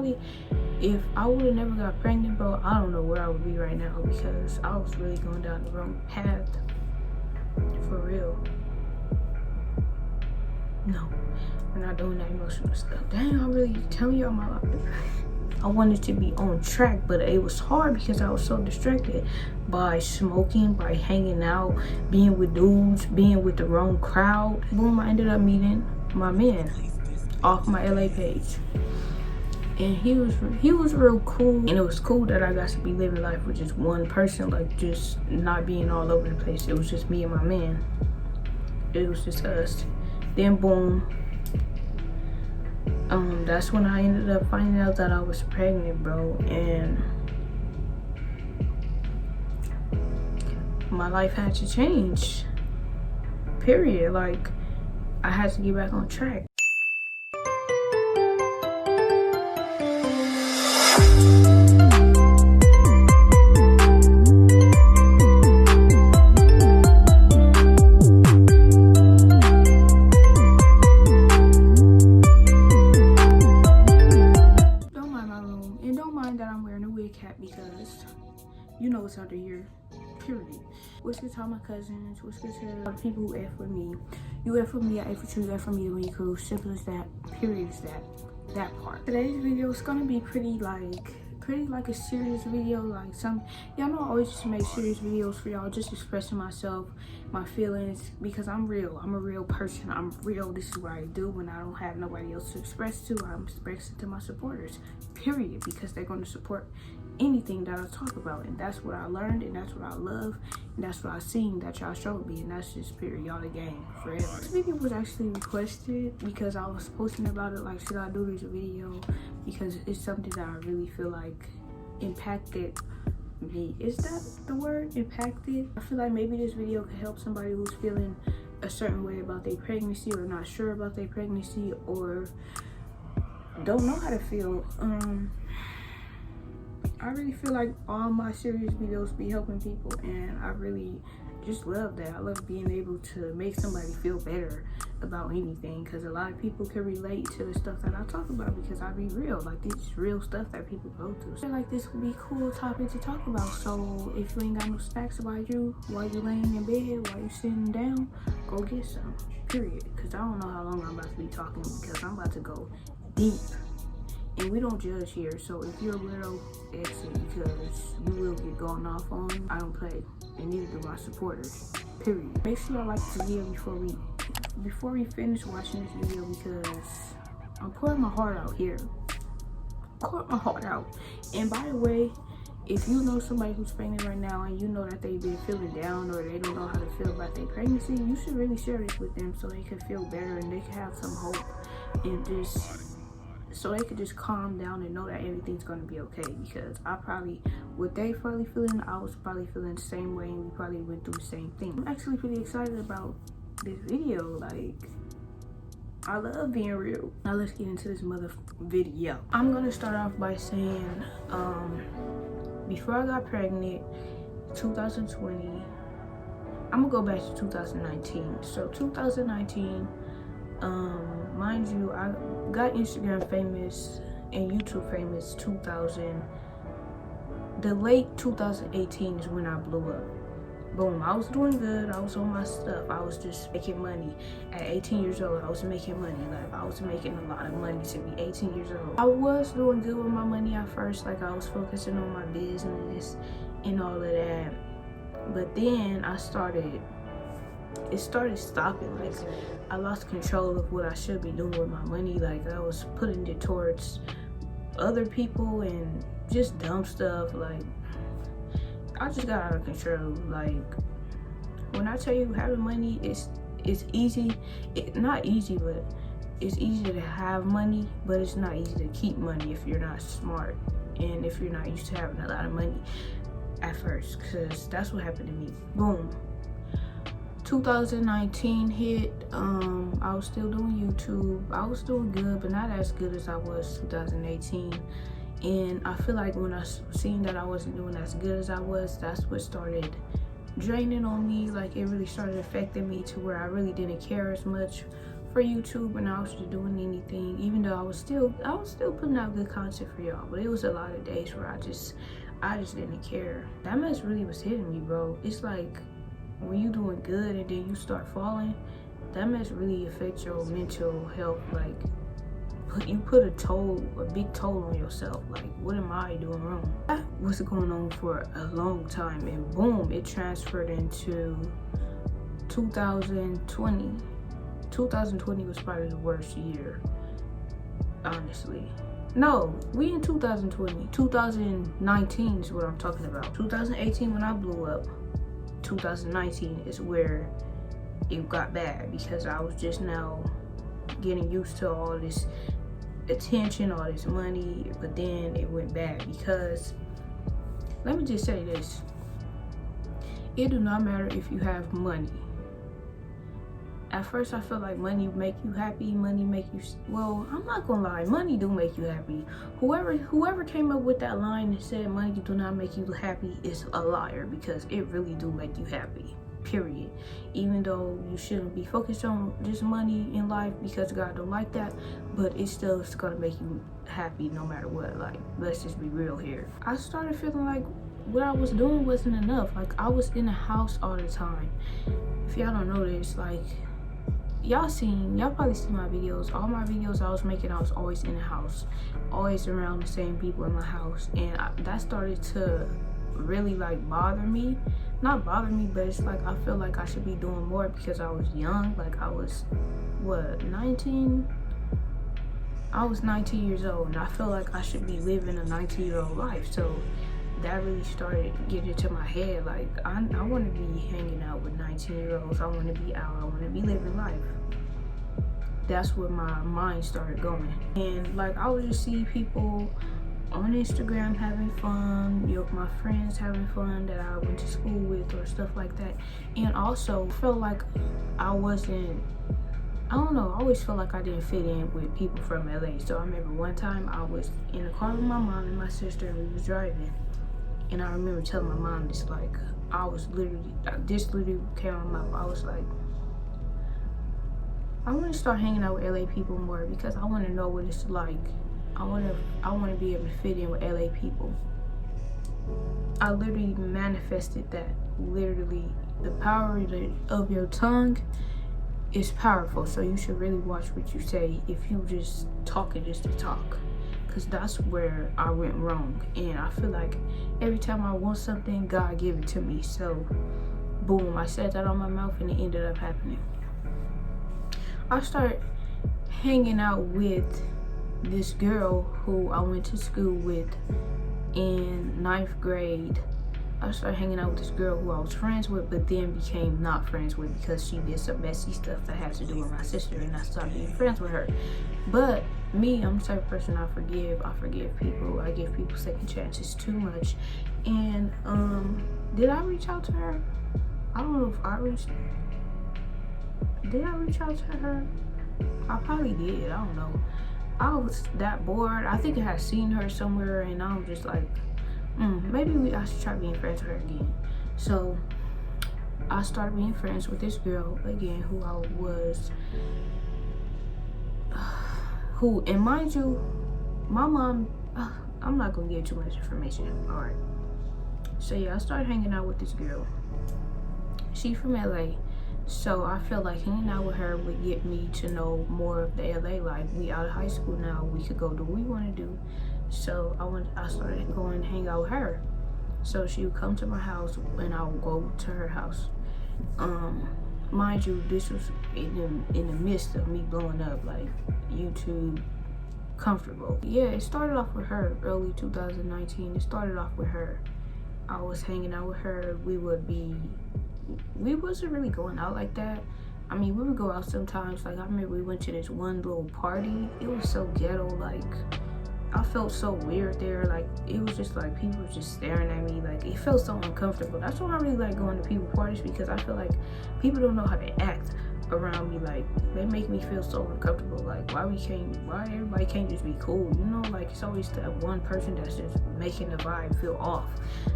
probably, if I would have never got pregnant, bro, I don't know where I would be right now, because I was really going down the wrong path. For real. No, we're not doing that emotional stuff. Dang, I'm really telling y'all my life. I wanted to be on track, but it was hard because I was so distracted by smoking, by hanging out, being with dudes, being with the wrong crowd. Boom, I ended up meeting my man off my LA page. And he was real cool, and it was cool that I got to be living life with just one person, like just not being all over the place. It was just me and my man. It was just us. Then boom, that's when I ended up finding out that I was pregnant, bro, and my life had to change, period. Like, I had to get back on track. Because you know what's under here, period. What's good to all my cousins? What's good to all the people who F with me? You F with me, I F with you, you F with me when you crew. Simple as that, period is that part. Today's video is gonna be pretty like a serious video. Like y'all know I always just make serious videos for y'all, just expressing myself, my feelings, because I'm real. I'm a real person. I'm real. This is what I do when I don't have nobody else to express to. I'm expressing to my supporters, period, because they're going to support anything that I talk about, and that's what I learned, and that's what I love, and that's what I seen that y'all showed me, and that's just period. Y'all the game forever. This video was actually requested because I was posting about it, like, should I do this video, because it's something that I really feel like impacted me. Is that the word, impacted? I feel like maybe this video could help somebody who's feeling a certain way about their pregnancy, or not sure about their pregnancy, or don't know how to feel. I really feel like all my serious videos be helping people, and I really just love that. I love being able to make somebody feel better about anything, because a lot of people can relate to the stuff that I talk about, because I be real. Like, this is real stuff that people go through. So I feel like this would be a cool topic to talk about. So if you ain't got no snacks about you while you laying in bed, while you sitting down, go get some, period. Because I don't know how long I'm about to be talking, because I'm about to go deep. And we don't judge here, so if you're a weirdo, exit, because you will get going off on. I don't play, and neither do my supporters, period. Make sure y'all like this video before we finish watching this video, because I'm pouring my heart out here. Pour my heart out. And by the way, if you know somebody who's pregnant right now, and you know that they've been feeling down, or they don't know how to feel about their pregnancy, you should really share this with them, so they can feel better, and they can have some hope, and so they could just calm down and know that everything's gonna be okay. Because what they probably feeling, I was probably feeling the same way, and we probably went through the same thing. I'm actually pretty excited about this video. Like, I love being real. Now let's get into this video. I'm gonna start off by saying, before I got pregnant, 2020, I'm gonna go back to 2019. So 2019, mind you, I got Instagram famous and YouTube famous the late 2018 is when I blew up. Boom, I was doing good, I was on my stuff, I was just making money. At 18 years old, I was making money. Like, I was making a lot of money to be 18 years old. I was doing good with my money at first, like I was focusing on my business and all of that. But then it started stopping. Like, I lost control of what I should be doing with my money. Like, I was putting it towards other people and just dumb stuff. Like, I just got out of control. Like, when I tell you having money, it's easy. Not easy, but it's easy to have money, but it's not easy to keep money if you're not smart, and if you're not used to having a lot of money at first, because that's what happened to me. Boom. 2019 hit. I was still doing YouTube. I was doing good, but not as good as I was 2018. And I feel like when I seen that I wasn't doing as good as I was, that's what started draining on me. Like, it really started affecting me to where I really didn't care as much for YouTube and I was just doing anything, even though I was still putting out good content for y'all. But it was a lot of days where I just didn't care. That mess really was hitting me, bro. It's like when you doing good and then you start falling, that mess really affects your mental health. Like you put a big toll on yourself. Like, what am I doing wrong? That was going on for a long time, and boom, it transferred into 2020. 2020 was probably the worst year, honestly. No, we in 2020. 2019 is what I'm talking about. 2018 when I blew up. 2019 is where it got bad because I was just now getting used to all this attention, all this money, but then it went bad because, let me just say this, it do not matter if you have money. At first I felt like money make you happy, money make you, well, I'm not gonna lie, money do make you happy. Whoever came up with that line and said money do not make you happy is a liar, because it really do make you happy, period. Even though you shouldn't be focused on just money in life because God don't like that, but it's gonna make you happy no matter what. Like, let's just be real here. I started feeling like what I was doing wasn't enough. Like, I was in the house all the time. If y'all don't know this, like, y'all probably seen my videos. All my videos I was making, I was always in the house, always around the same people in my house, and that started to really like bother me. Not bother me, but it's like I feel like I should be doing more because I was young. Like, I was 19? I was 19 years old, and I feel like I should be living a 19-year-old life. So that really started getting into my head. Like, I want to be hanging out with 19-year-olds. I want to be out. I want to be living life. That's where my mind started going. And like, I would just see people on Instagram having fun, my friends having fun that I went to school with or stuff like that. And also felt like I always felt like I didn't fit in with people from LA. So I remember one time I was in the car with my mom and my sister, and we was driving. And I remember telling my mom this, like, this literally came out of my mouth. I was like, I want to start hanging out with LA people more because I want to know what it's like. I want to be able to fit in with LA people. I literally manifested that. Literally, the power of your tongue is powerful. So you should really watch what you say if you just talking just to talk. Because that's where I went wrong. And I feel like every time I want something, God give it to me. So, boom, I said that on my mouth and it ended up happening. I started hanging out with this girl who I went to school with in 9th grade. I started hanging out with this girl who I was friends with, but then became not friends with because she did some messy stuff that had to do with my sister, and I stopped being friends with her. But me, I'm the type of person I forgive people. I give people second chances too much. And did I reach out to her? I don't know if did I reach out to her? I probably did. I don't know. I was that bored. I think I had seen her somewhere, and I was just like, maybe I should try being friends with her again. So I started being friends with this girl again, and mind you, my mom, I'm not gonna give too much information. All right. So yeah, I started hanging out with this girl. She from LA. So I felt like hanging out with her would get me to know more of the LA life. We out of high school now. We could go do what we want to do. So I started going to hang out with her. So she would come to my house and I would go to her house. Mind you, this was in the midst of me blowing up, like YouTube comfortable. Yeah, it started off with her early 2019. It started off with her. I was hanging out with her. We wasn't really going out like that. I mean, we would go out sometimes. Like, I remember we went to this one little party. It was so ghetto. Like, I felt so weird there. Like, it was just like people were just staring at me. Like, it felt so uncomfortable. That's why I really like going to people parties, because I feel like people don't know how to act around me. Like, they make me feel so uncomfortable. Like, why everybody can't just be cool, you know? Like, it's always that one person that's just making the vibe feel off.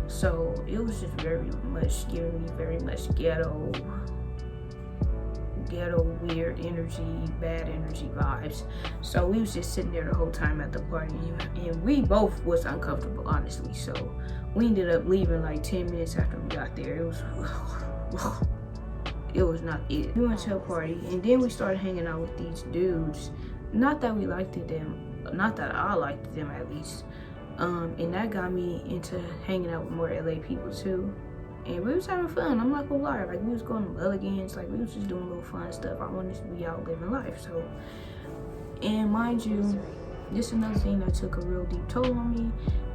So it was just very much giving me very much ghetto ghetto, weird energy, bad energy vibes. So we was just sitting there the whole time at the party, and we both was uncomfortable, honestly. So we ended up leaving like 10 minutes after we got there. It was not it. We went to a party, and then we started hanging out with these dudes. Not that we liked them, not that I liked them at least. And that got me into hanging out with more LA people too. And we was having fun. I'm not gonna lie. Like, we was going to Mulligan's. Like, we was just doing little fun stuff. I wanted to be out living life. So, and mind you, this is another thing that took a real deep toll on me.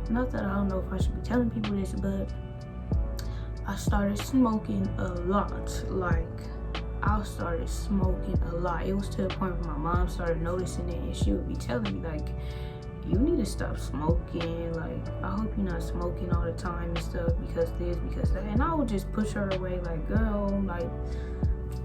Not that I don't know if I should be telling people this, but I started smoking a lot. Like, I started smoking a lot. It was to the point where my mom started noticing it, and she would be telling me, like, you need to stop smoking. Like, I hope you're not smoking all the time and stuff, because this, because that. And I would just push her away, like, girl, like,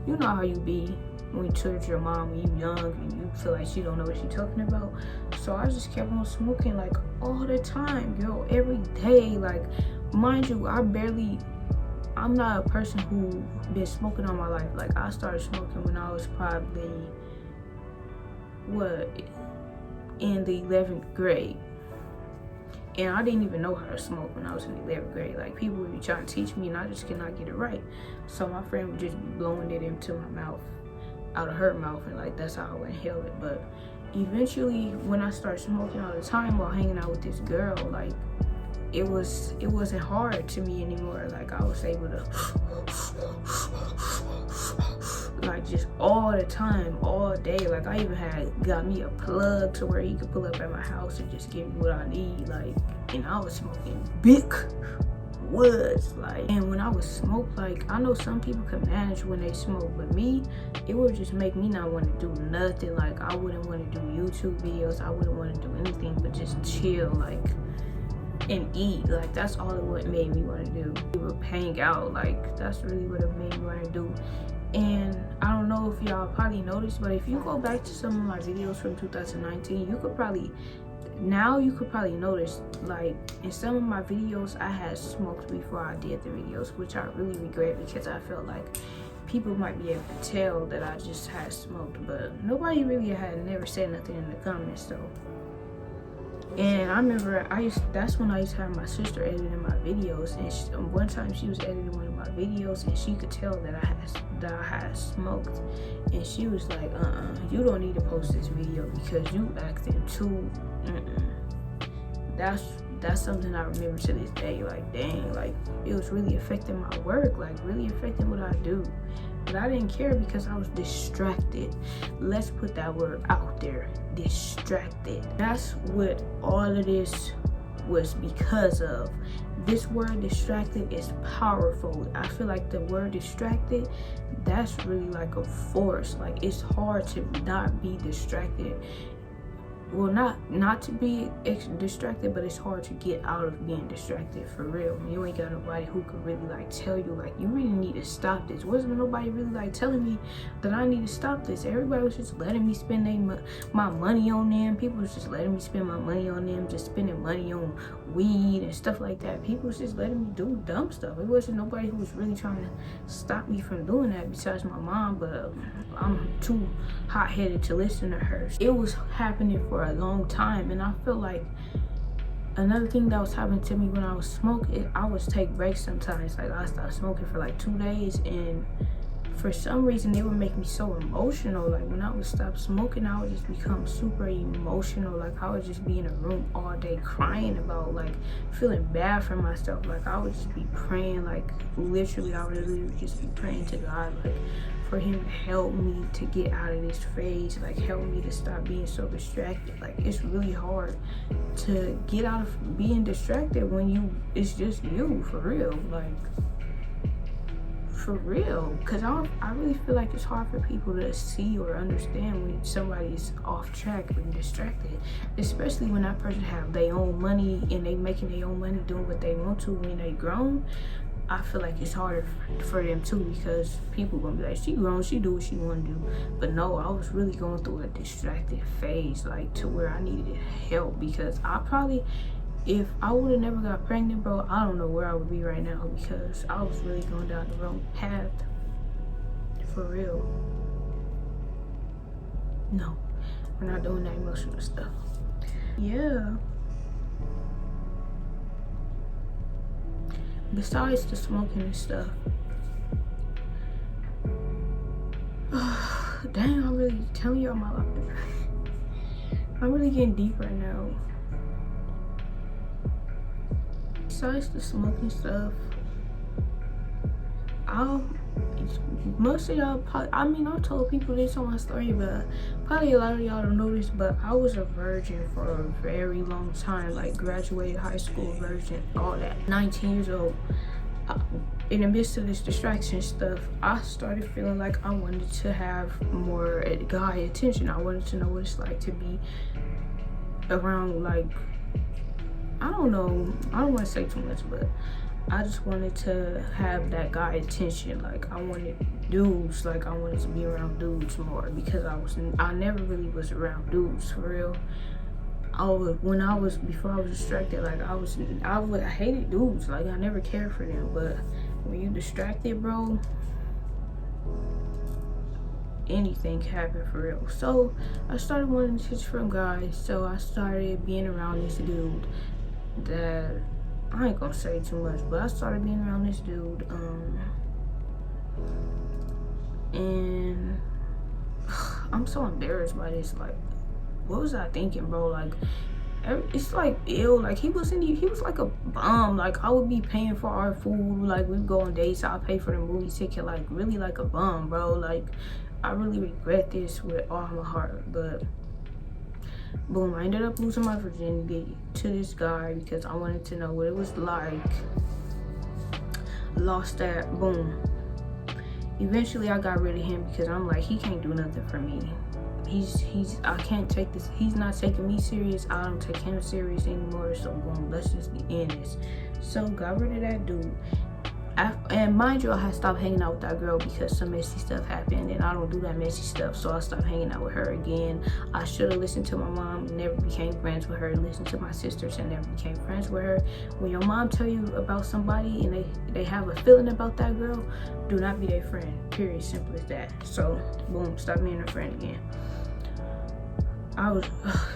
you know how you be when you touch your mom when you young and you feel like she don't know what she's talking about. So I just kept on smoking, like, all the time, girl, every day. Like, mind you, I'm not a person who been smoking all my life. Like, I started smoking when I was probably, in the 11th grade. And I didn't even know how to smoke when I was in the 11th grade. Like, people would be trying to teach me, and I just could not get it right. So my friend would just be blowing it into my mouth, out of her mouth, and like, that's how I would inhale it. But eventually, when I started smoking all the time while hanging out with this girl, like, it wasn't hard to me anymore. Like, I was able to like, just all the time, all day. Like, I even got me a plug to where he could pull up at my house and just give me what I need. Like, and I was smoking big woods. Like, and when I would smoke, like, I know some people can manage when they smoke, but me, it would just make me not want to do nothing. Like, I wouldn't want to do YouTube videos. I wouldn't want to do anything but just chill, like, and eat. Like, that's all it would made me want to do. We would hang out. Like, that's really what it made me want to do. And I don't know if y'all probably noticed, but if you go back to some of my videos from 2019, you could probably notice, like, in some of my videos, I had smoked before I did the videos, which I really regret, because I felt like people might be able to tell that I just had smoked, but nobody really had never said nothing in the comments, though. And I remember that's when I used to have my sister editing my videos, and one time she was editing one of my videos, and she could tell that I had smoked, and she was like, you don't need to post this video because you acting too, That's something I remember to this day. Like, dang, like, it was really affecting my work, like, really affecting what I do. But I didn't care because I was distracted. Let's put that word out there, distracted. That's what all of this was because of. This word distracted is powerful. I feel like the word distracted, that's really like a force. Like, it's hard to not be distracted. Well, not to be distracted, but it's hard to get out of being distracted, for real. You ain't got nobody who could really, like, tell you, like, you really need to stop this. Wasn't nobody really, like, telling me that I need to stop this. Everybody was just letting me spend my money on them. People was just letting me spend my money on them, just spending money on weed and stuff like that. People was just letting me do dumb stuff. It wasn't nobody who was really trying to stop me from doing that besides my mom, but I'm too hot-headed to listen to her. It was happening for a long time, and I feel like another thing that was happening to me when I was smoking, I would take breaks sometimes. Like, I stopped smoking for like 2 days, and for some reason they would make me so emotional. Like, when I would stop smoking, I would just become super emotional. Like, I would just be in a room all day crying about, like, feeling bad for myself. Like, I would just be praying, like, literally I would literally just be praying to God, like, for him to help me to get out of this phase, like, help me to stop being so distracted. Like, it's really hard to get out of being distracted when it's just you, for real. Like, for real, because I really feel like it's hard for people to see or understand when somebody's off track and distracted, especially when that person have their own money and they making their own money doing what they want to when they grown. I feel like it's harder for them too, because people gonna be like, she grown, she do what she wanna do. But no, I was really going through a distracted phase, like, to where I needed help, because if I would have never got pregnant, bro, I don't know where I would be right now, because I was really going down the wrong path, for real. No, we're not doing that emotional stuff. Yeah. Besides the smoking and stuff. Dang, I'm really telling y'all my life. I'm really getting deeper now. Besides the smoking stuff, most of y'all probably, I mean, I told people this on my story, but probably a lot of y'all don't know this, but I was a virgin for a very long time, like graduated high school virgin, all that. 19 years old. In the midst of this distraction stuff, I started feeling like I wanted to have more guy attention. I wanted to know what it's like to be around, like, I don't know, I don't want to say too much, but I just wanted to have that guy attention. Like, I wanted dudes, like I wanted to be around dudes more, because I never really was around dudes for real. Before I was distracted, like I hated dudes, like I never cared for them. But when you distracted, bro, anything can happen for real. So I started wanting to teach from guys, so I started being around this dude that, I ain't gonna say too much, but I started being around this dude, and I'm so embarrassed by this. Like, what was I thinking, bro? Like, it's like ill. Like, he was like a bum. Like, I would be paying for our food. Like, we'd go on dates, I'll pay for the movie ticket. Like, really like a bum, bro. Like, I really regret this with all my heart. But boom, I ended up losing my virginity to this guy because I wanted to know what it was like. Lost that, boom. Eventually I got rid of him because I'm like, he can't do nothing for me. I can't take this. He's not taking me serious. I don't take him serious anymore. So boom, let's just end this. So got rid of that dude. And mind you, I had stopped hanging out with that girl because some messy stuff happened, and I don't do that messy stuff, so I stopped hanging out with her again. I should have listened to my mom, never became friends with her. Listened to my sisters and never became friends with her. When your mom tell you about somebody and they have a feeling about that girl, do not be their friend, period, simple as that. So boom, stop being her friend again.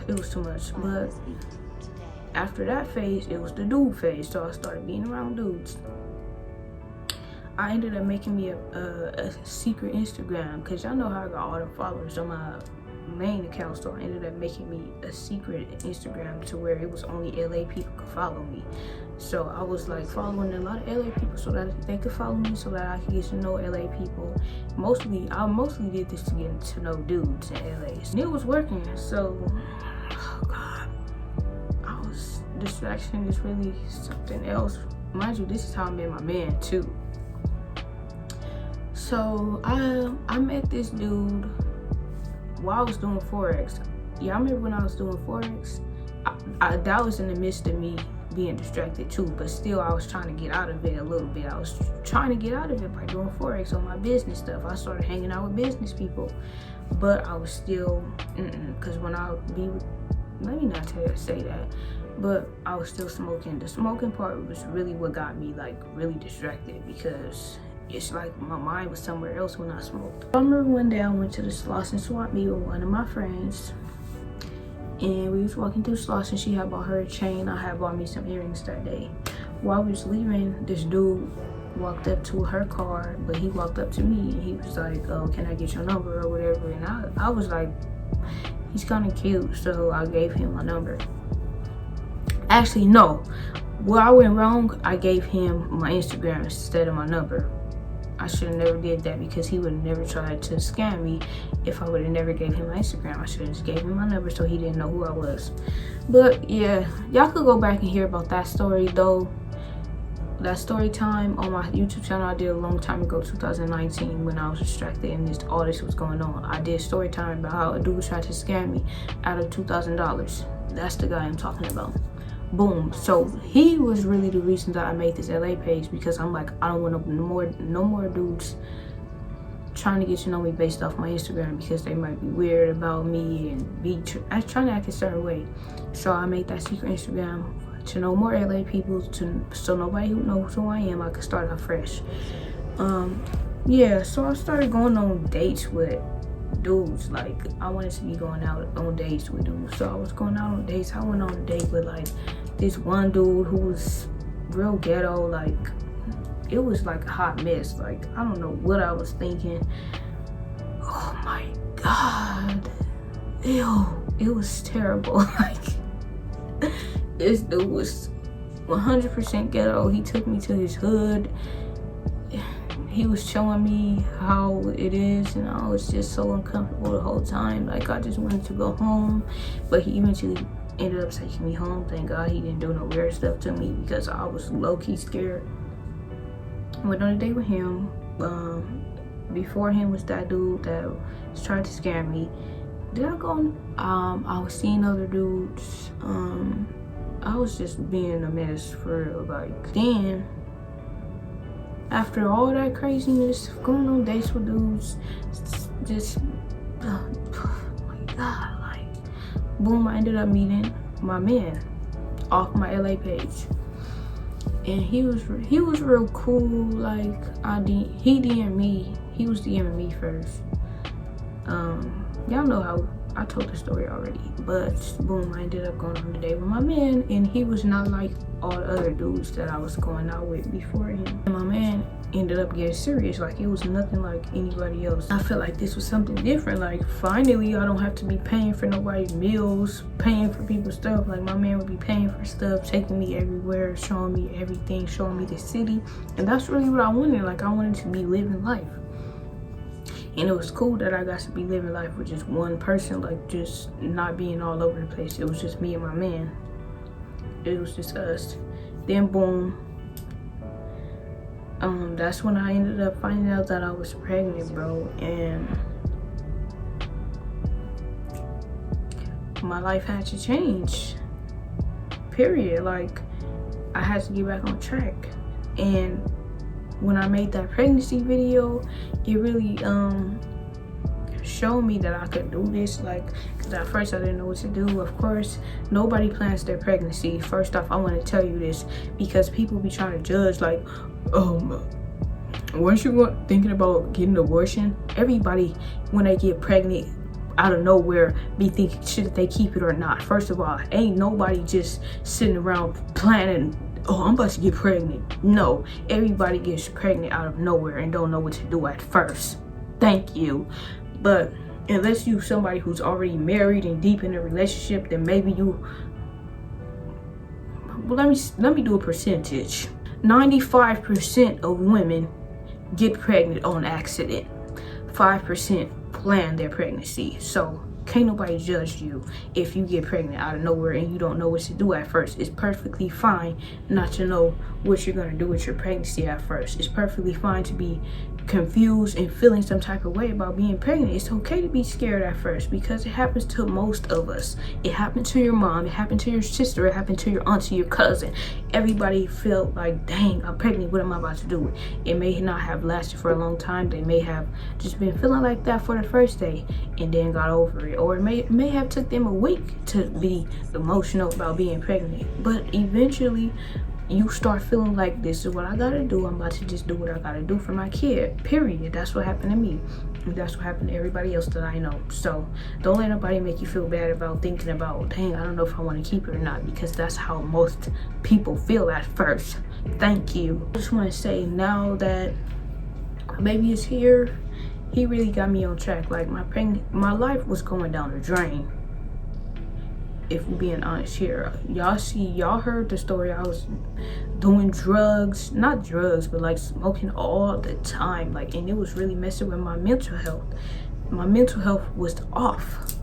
It was too much. But after that phase, it was the dude phase, so I started being around dudes. I ended up making me a secret Instagram, because y'all know how I got all the followers on my main account. So I ended up making me a secret Instagram to where it was only LA people could follow me. So I was like following a lot of LA people so that they could follow me, so that I could get to know LA people. I mostly did this to get to know dudes in LA. And it was working. So, oh God, distraction is really something else. Mind you, this is how I met my man too. So I met this dude while I was doing Forex. Yeah, I remember when I was doing Forex, that was in the midst of me being distracted too, but still I was trying to get out of it a little bit. I was trying to get out of it by doing Forex on my business stuff. I started hanging out with business people, but I was still, because when I would be with, let me not say that, but I was still smoking. The smoking part was really what got me like really distracted, because it's like my mind was somewhere else when I smoked. I remember one day I went to the Slauson swap meet with one of my friends, and we was walking through Slauson. She had bought her a chain. I had bought me some earrings that day. While we was leaving, this dude walked up to her car, but he walked up to me and he was like, "Oh, can I get your number?" or whatever. And I was like, he's kind of cute, so I gave him my number. Actually, no. Where I went wrong, I gave him my Instagram instead of my number. I should have never did that, because he would have never tried to scam me if I would have never gave him my Instagram. I should have just gave him my number so he didn't know who I was. But yeah, y'all could go back and hear about that story though. That story time on my YouTube channel I did a long time ago, 2019, when I was distracted and all this was going on. I did story time about how a dude tried to scam me out of $2,000. That's the guy I'm talking about. Boom. So he was really the reason that I made this LA page, because I'm like, I don't want no more dudes trying to get to know me based off my Instagram, because they might be weird about me and be trying to act a certain way. So I made that secret Instagram to know more LA people, so nobody who knows who I am, I could start out fresh. Yeah, so I started going on dates with dudes. Like, I wanted to be going out on dates with dudes. So I was going out on dates. I went on a date with like this one dude who was real ghetto. Like, it was like a hot mess. Like, I don't know what I was thinking. Oh my God. Ew. It was terrible. Like, this dude was 100% ghetto. He took me to his hood. He was showing me how it is, and I was just so uncomfortable the whole time. Like, I just wanted to go home, but he eventually ended up taking me home. Thank God he didn't do no weird stuff to me, because I was low-key scared. I went on a date with him. Before him was that dude that was trying to scare me. Did I go on? I was seeing other dudes. I was just being a mess for real. Like, then after all that craziness, going on dates with dudes, just oh my God, like, boom, I ended up meeting my man off my LA page, and he was real cool. Like, he DM'd me. He was DMing me first. Y'all know how I told the story already, but boom, I ended up going on a date with my man, and he was not like all the other dudes that I was going out with before him. And my man ended up getting serious. Like, it was nothing like anybody else. I felt like this was something different. Like, finally, I don't have to be paying for nobody's meals, paying for people's stuff. Like, my man would be paying for stuff, taking me everywhere, showing me everything, showing me the city, and that's really what I wanted. Like, I wanted to be living life. And it was cool that I got to be living life with just one person, like, just not being all over the place. It was just me and my man. It was just us. Then boom, that's when I ended up finding out that I was pregnant, bro. And my life had to change, period. Like, I had to get back on track. And when I made that pregnancy video, it really showed me that I could do this. Like, because at first I didn't know what to do. Of course, nobody plans their pregnancy. First off, I want to tell you this, because people be trying to judge, like, once you thinking about getting an abortion, everybody, when they get pregnant out of nowhere, be thinking, should they keep it or not? First of all, ain't nobody just sitting around planning, oh, I'm about to get pregnant. No, everybody gets pregnant out of nowhere and don't know what to do at first. Thank you. But unless you somebody who's already married and deep in a relationship, then maybe you, well, let me do a percentage. 95% of women get pregnant on accident. 5% plan their pregnancy. So can't nobody judge you if you get pregnant out of nowhere and you don't know what to do at first. It's perfectly fine not to know what you're gonna do with your pregnancy at first. It's perfectly fine to be confused and feeling some type of way about being pregnant. It's okay to be scared at first, because it happens to most of us. It happened to your mom, it happened to your sister, it happened to your auntie, your cousin. Everybody felt like, dang, I'm pregnant, what am I about to do? It may not have lasted for a long time. They may have just been feeling like that for the first day and then got over it, or it may have took them a week to be emotional about being pregnant. But eventually you start feeling like, this is what I gotta do. I'm about to just do what I gotta do for my kid, period. That's what happened to me. And that's what happened to everybody else that I know. So don't let nobody make you feel bad about thinking about, dang, I don't know if I want to keep it or not, because that's how most people feel at first. Thank you. I just want to say, now that my baby is here, he really got me on track. Like, my life was going down the drain, if we're being honest here. Y'all heard the story. I was doing drugs, not drugs, but like smoking all the time. Like, and it was really messing with my mental health. My mental health was off.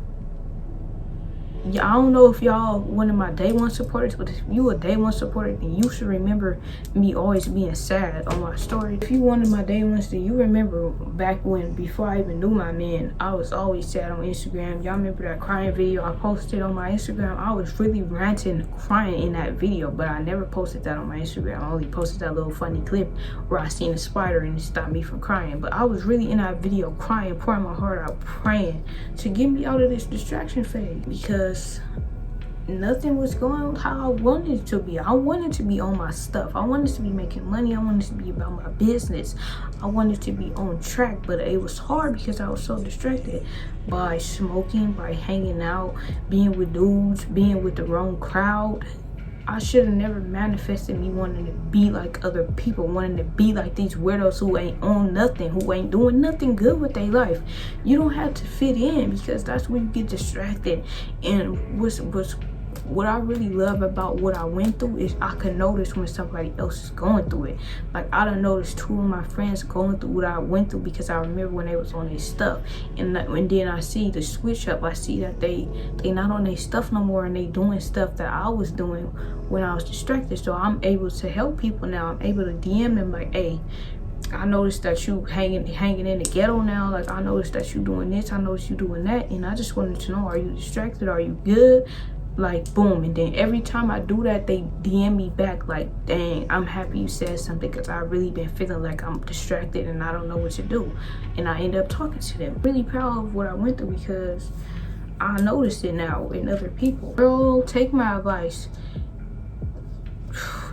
Yeah, I don't know if y'all one of my day one supporters, but if you a day one supporter, then you should remember me always being sad on my story. If you one of my day ones, then you remember back when, before I even knew my man, I was always sad on Instagram. Y'all remember that crying video I posted on my Instagram? I was really ranting, crying in that video, but I never posted that on my Instagram. I only posted that little funny clip where I seen a spider and it stopped me from crying. But I was really in that video crying, pouring my heart out, praying to get me out of this distraction phase, because nothing was going how I wanted it to be. I wanted to be on my stuff. I wanted to be making money. I wanted to be about my business. I wanted to be on track, but it was hard because I was so distracted by smoking, by hanging out, being with dudes, being with the wrong crowd. I should have never manifested me wanting to be like other people, wanting to be like these weirdos who ain't on nothing, who ain't doing nothing good with their life. You don't have to fit in, because that's when you get distracted. And what I really love about what I went through is I can notice when somebody else is going through it. Like, I done noticed 2 of my friends going through what I went through because I remember when they was on their stuff. And then I see the switch up. I see that they not on their stuff no more, and they doing stuff that I was doing when I was distracted. So I'm able to help people now. I'm able to DM them like, hey, I noticed that you hanging in the ghetto now. Like, I noticed that you doing this. I noticed you doing that. And I just wanted to know, are you distracted? Are you good? Like, boom. And then every time I do that, they DM me back like, dang, I'm happy you said something, because I really been feeling like I'm distracted and I don't know what to do. And I end up talking to them. Really proud of what I went through, because I noticed it now in other people. Girl, take my advice.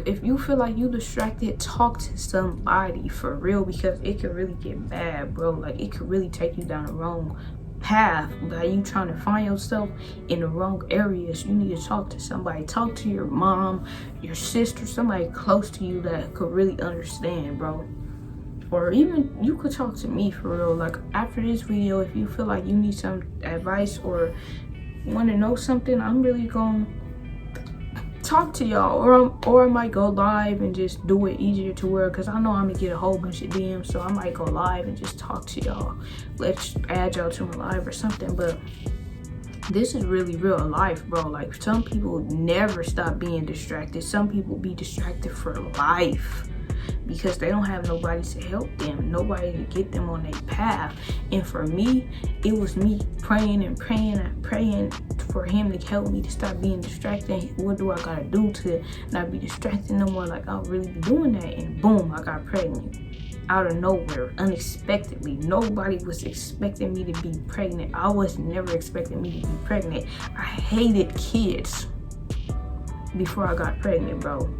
If you feel like you distracted, talk to somebody for real, because it could really get bad, bro. Like, it could really take you down the wrong path. Like, you trying to find yourself in the wrong areas. You need to talk to somebody. Talk to your mom, your sister, somebody close to you that could really understand, bro. Or even you could talk to me for real. Like, after this video, if you feel like you need some advice or want to know something, I'm really gonna talk to y'all, or I might go live and just do it easier to where, because I know I'm gonna get a whole bunch of DMs, so I might go live and just talk to y'all. Let's add y'all to my live or something. But this is really real life, bro. Like, some people never stop being distracted. Some people be distracted for life because they don't have nobody to help them, nobody to get them on their path. And for me, it was me praying and praying and praying for him to help me to stop being distracted. What do I gotta do to not be distracted no more? Like, I'll really be doing that. And boom, I got pregnant out of nowhere, unexpectedly. Nobody was expecting me to be pregnant. I was never expecting me to be pregnant. I hated kids before I got pregnant, bro.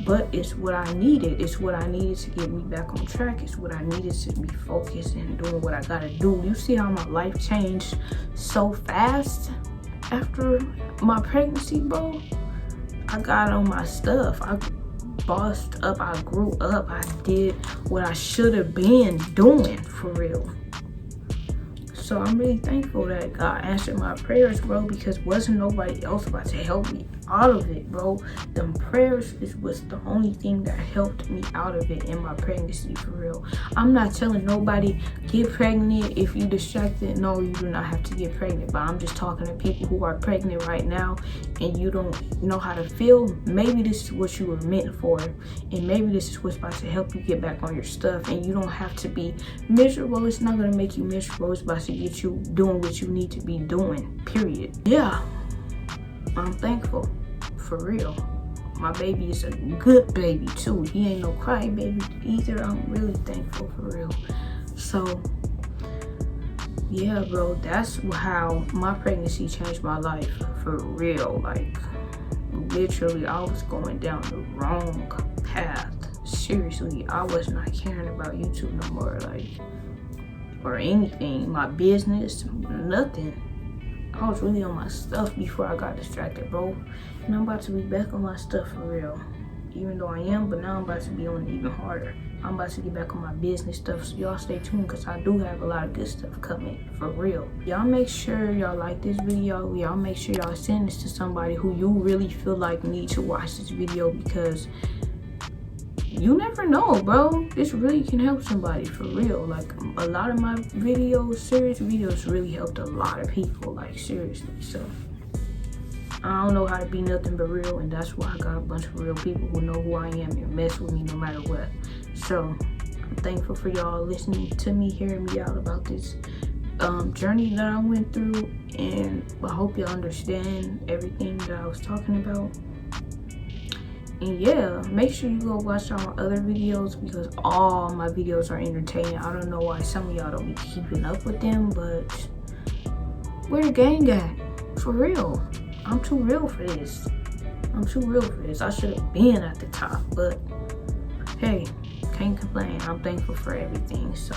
But it's what I needed. It's what I needed to get me back on track. It's what I needed to be focused and doing what I gotta do. You see how my life changed so fast after my pregnancy, bro? I got on my stuff. I bossed up. I grew up. I did what I should have been doing, for real. So I'm really thankful that God answered my prayers, bro, because wasn't nobody else about to help me out of it, bro. Them prayers was the only thing that helped me out of it in my pregnancy, for real. I'm not telling nobody get pregnant if you distracted. No, you do not have to get pregnant. But I'm just talking to people who are pregnant right now and you don't know how to feel. Maybe this is what you were meant for, and maybe this is what's about to help you get back on your stuff. And you don't have to be miserable. It's not gonna make you miserable. It's about to get you doing what you need to be doing, period. Yeah, I'm thankful, for real. My baby is a good baby too. He ain't no cry baby either. I'm really thankful, for real. So yeah, bro, that's how my pregnancy changed my life, for real. Like, literally, I was going down the wrong path. Seriously, I was not caring about YouTube no more, like, or anything, my business, nothing. I was really on my stuff before I got distracted, bro. And I'm about to be back on my stuff, for real. Even though I am, but now I'm about to be on it even harder. I'm about to get back on my business stuff, so y'all stay tuned, because I do have a lot of good stuff coming, for real. Y'all make sure y'all like this video. Y'all make sure y'all send this to somebody who you really feel like need to watch this video, because you never know, bro. This really can help somebody, for real. Like, a lot of my videos, serious videos, really helped a lot of people, like, seriously. So I don't know how to be nothing but real, and that's why I got a bunch of real people who know who I am and mess with me no matter what. So I'm thankful for y'all listening to me, hearing me out about this journey that I went through, and I hope y'all understand everything that I was talking about. And yeah, make sure you go watch all my other videos, because all my videos are entertaining. I don't know why some of y'all don't be keeping up with them, but where the gang at? For real. I'm too real for this. I'm too real for this. I should have been at the top, but hey, can't complain. I'm thankful for everything. So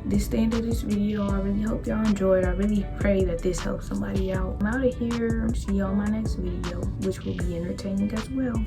this is the end of this video. I really hope y'all enjoyed. I really pray that this helps somebody out. I'm out of here. See y'all in my next video, which will be entertaining as well.